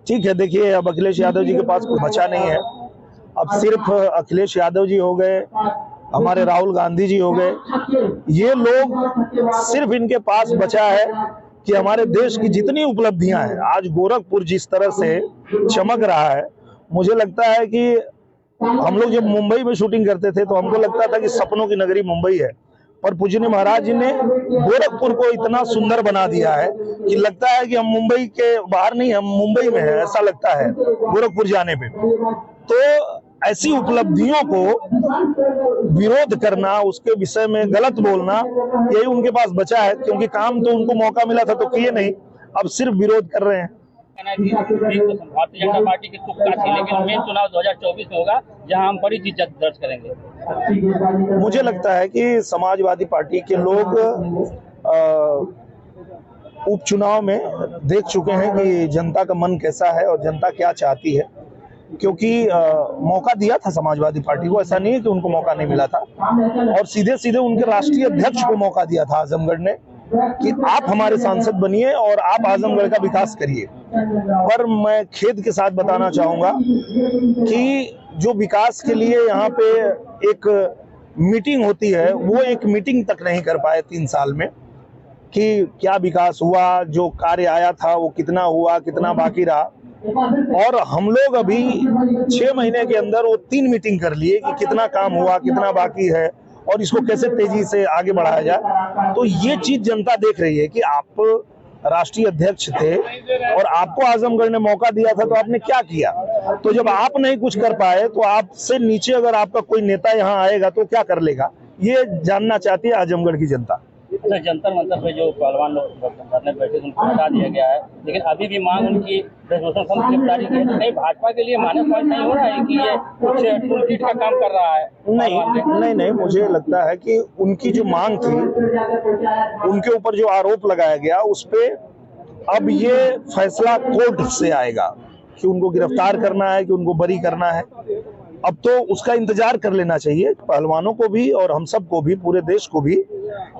ठीक है, देखिए अब अखिलेश यादव जी के पास कुछ बचा नहीं है। अब सिर्फ अखिलेश यादव जी हो गए, हमारे राहुल गांधी जी हो गए, ये लोग सिर्फ इनके पास बचा है कि हमारे देश की जितनी उपलब्धियां हैं, आज गोरखपुर जिस तरह से चमक रहा है, मुझे लगता है कि हम लोग जब मुंबई में शूटिंग करते थे तो हमको लगता था कि सपनों की नगरी मुंबई है, पर पूजनीय महाराज जी ने गोरखपुर को इतना सुंदर बना दिया है कि लगता है कि हम मुंबई के बाहर नहीं, हम मुंबई में है, ऐसा लगता है गोरखपुर जाने पे। तो ऐसी उपलब्धियों को विरोध करना, उसके विषय में गलत बोलना, यही उनके पास बचा है, क्योंकि काम तो उनको मौका मिला था तो किए नहीं, अब सिर्फ विरोध कर रहे हैं। भारतीय जनता पार्टी की तुक्का थी, लेकिन मेन चुनाव 2024 में होगा, जहां हम बड़ी जीत दर्ज करेंगे। मुझे लगता है कि समाजवादी पार्टी के लोग उपचुनाव में देख चुके हैं कि जनता का मन कैसा है और जनता क्या चाहती है, क्योंकि मौका दिया था समाजवादी पार्टी को, ऐसा नहीं है कि उनको मौका नहीं मिला था, और सीधे सीधे उनके राष्ट्रीय अध्यक्ष को मौका दिया था आजमगढ़ ने कि आप हमारे सांसद बनिए और आप आजमगढ़ का विकास करिए। पर मैं खेद के साथ बताना चाहूंगा कि जो विकास के लिए यहाँ पे एक मीटिंग होती है, वो एक मीटिंग तक नहीं कर पाए 3 साल में कि क्या विकास हुआ, जो कार्य आया था वो कितना हुआ, कितना बाकी रहा। और हम लोग अभी 6 महीने के अंदर वो 3 मीटिंग कर लिए कि कितना काम हुआ, कितना बाकी है और इसको कैसे तेजी से आगे बढ़ाया जाए। तो ये चीज जनता देख रही है कि आप राष्ट्रीय अध्यक्ष थे और आपको आजमगढ़ ने मौका दिया था, तो आपने क्या किया। तो जब आप नहीं कुछ कर पाए तो आपसे नीचे अगर आपका कोई नेता यहाँ आएगा तो क्या कर लेगा, ये जानना चाहती है आजमगढ़ की जनता। अच्छा, जंतर मंतर पे जो पहलवान लोग धरने बैठे उनको हटा दिया गया है, लेकिन अभी भी मांग उनकी गिरफ्तारी की है। नहीं, भाजपा के लिए माइनस पॉइंट नहीं हो रहा है कि ये कुछ टूलकिट का काम कर रहा है? नहीं, मुझे लगता है कि उनकी जो मांग थी, उनके ऊपर जो आरोप लगाया गया, उस पे अब ये फैसला कोर्ट से आएगा कि उनको गिरफ्तार करना है कि उनको बरी करना है। अब तो उसका इंतजार कर लेना चाहिए पहलवानों को भी और हम सबको भी, पूरे देश को भी,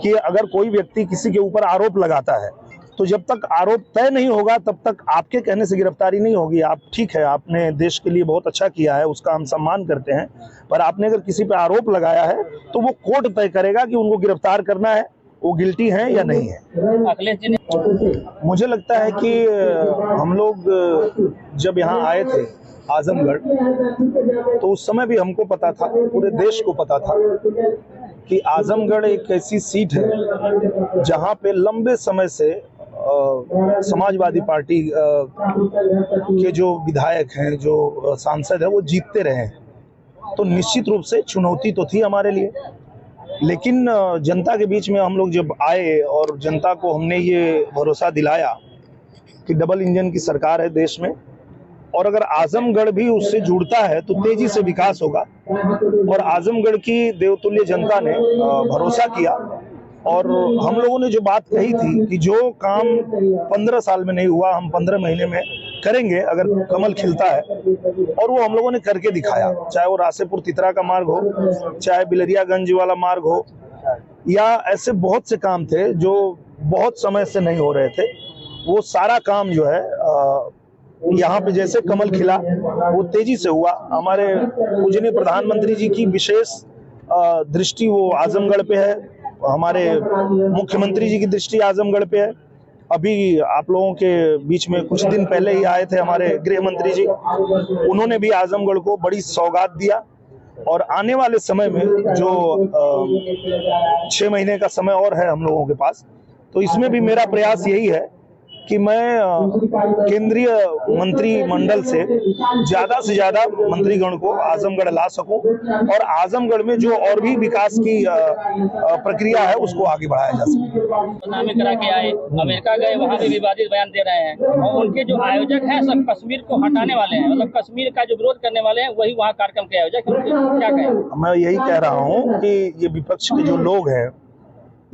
कि अगर कोई व्यक्ति किसी के ऊपर आरोप लगाता है तो जब तक आरोप तय नहीं होगा तब तक आपके कहने से गिरफ्तारी नहीं होगी। आप ठीक है, आपने देश के लिए बहुत अच्छा किया है, उसका हम सम्मान करते हैं, पर आपने अगर किसी पे आरोप लगाया है तो वो कोर्ट तय करेगा कि उनको गिरफ्तार करना है, वो गिल्टी है या नहीं है। अखिलेश जी ने, मुझे लगता है कि हम लोग जब यहाँ आए थे आजमगढ़, तो उस समय भी हमको पता था, पूरे देश को पता था कि आजमगढ़ एक ऐसी सीट है जहां पे लंबे समय से समाजवादी पार्टी के जो विधायक हैं, जो सांसद हैं, वो जीतते रहे हैं। तो निश्चित रूप से चुनौती तो थी हमारे लिए, लेकिन जनता के बीच में हम लोग जब आए और जनता को हमने ये भरोसा दिलाया कि डबल इंजन की सरकार है देश में, और अगर आजमगढ़ भी उससे जुड़ता है तो तेजी से विकास होगा, और आजमगढ़ की देवतुल्य जनता ने भरोसा किया। और हम लोगों ने जो बात कही थी कि जो काम 15 साल में नहीं हुआ, हम 15 महीने में करेंगे अगर कमल खिलता है, और वो हम लोगों ने करके दिखाया। चाहे वो रासेपुर तितरा का मार्ग हो, चाहे बिलरियागंज वाला मार्ग हो, या ऐसे बहुत से काम थे जो बहुत समय से नहीं हो रहे थे, वो सारा काम जो है यहाँ पे जैसे कमल खिला वो तेजी से हुआ। हमारे पूजनीय प्रधानमंत्री जी की विशेष दृष्टि वो आजमगढ़ पे है, हमारे मुख्यमंत्री जी की दृष्टि आजमगढ़ पे है। अभी आप लोगों के बीच में कुछ दिन पहले ही आए थे हमारे गृह मंत्री जी, उन्होंने भी आजमगढ़ को बड़ी सौगात दिया। और आने वाले समय में जो 6 महीने का समय और है हम लोगों के पास, तो इसमें भी मेरा प्रयास यही है कि मैं केंद्रीय मंत्रिमंडल से ज्यादा मंत्रीगण को आजमगढ़ ला सकूं, और आजमगढ़ में जो और भी विकास की प्रक्रिया है उसको आगे बढ़ाया जा सके। करा के आए, अमेरिका गए, वहाँ भी विवादित बयान दे रहे हैं, और उनके जो आयोजक हैं सब कश्मीर को हटाने वाले हैं, मतलब कश्मीर का जो विरोध करने वाले हैं वही वहाँ कार्यक्रम के आयोजक। क्या कहें? मैं यही कह रहा हूँ कि ये विपक्ष के जो लोग हैं,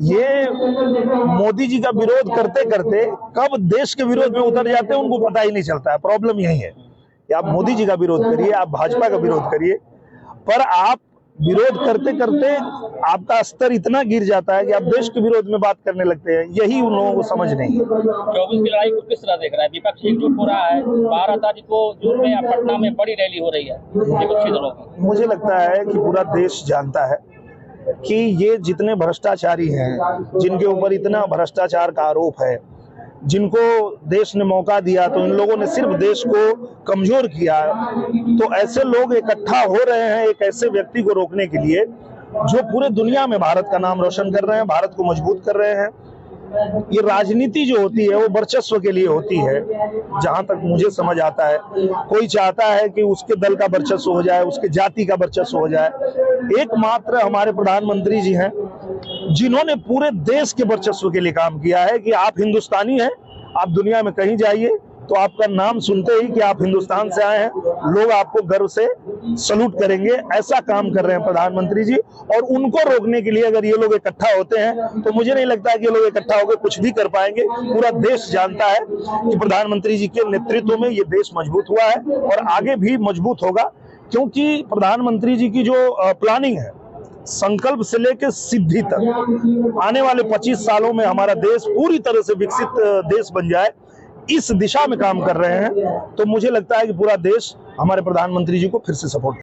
ये मोदी जी का विरोध करते करते कब देश के विरोध में उतर जाते हैं उनको पता ही नहीं चलता है। प्रॉब्लम यही है कि आप मोदी जी का विरोध करिए, आप भाजपा का विरोध करिए, पर आप विरोध करते करते आपका स्तर इतना गिर जाता है कि आप देश के विरोध में बात करने लगते हैं। यही उन लोगों को समझ नहीं है। 24 की लड़ाई को किस तरह देख रहा है? विपक्ष एकजुट हो रहा है, 12 तारीख को जून में पटना में बड़ी रैली हो रही है विपक्षी दलों की। मुझे लगता है कि पूरा देश जानता है कि ये जितने भ्रष्टाचारी हैं, जिनके ऊपर इतना भ्रष्टाचार का आरोप है, जिनको देश ने मौका दिया तो इन लोगों ने सिर्फ देश को कमजोर किया। तो ऐसे लोग इकट्ठा हो रहे हैं एक ऐसे व्यक्ति को रोकने के लिए जो पूरे दुनिया में भारत का नाम रोशन कर रहे हैं, भारत को मजबूत कर रहे हैं। ये राजनीति जो होती है वो वर्चस्व के लिए होती है, जहां तक मुझे समझ आता है। कोई चाहता है कि उसके दल का वर्चस्व हो जाए, उसके जाति का वर्चस्व हो जाए। एकमात्र हमारे प्रधानमंत्री जी हैं जिन्होंने पूरे देश के वर्चस्व के लिए काम किया है कि आप हिंदुस्तानी हैं, आप दुनिया में कहीं जाइए तो आपका नाम सुनते ही कि आप हिंदुस्तान से आए हैं, लोग आपको गर्व से सलूट करेंगे। ऐसा काम कर रहे हैं प्रधानमंत्री जी, और उनको रोकने के लिए अगर ये लोग इकट्ठा होते हैं तो मुझे नहीं लगता कि ये लोग इकट्ठा होकर कुछ भी कर पाएंगे। पूरा देश जानता है कि प्रधानमंत्री जी के नेतृत्व में ये देश मजबूत हुआ है और आगे भी मजबूत होगा, क्योंकि प्रधानमंत्री जी की जो प्लानिंग है, संकल्प से लेकर सिद्धि तक, आने वाले 25 सालों में हमारा देश पूरी तरह से विकसित देश बन जाए, इस दिशा में काम कर रहे हैं। तो मुझे लगता है कि पूरा देश हमारे प्रधानमंत्री जी को फिर से सपोर्ट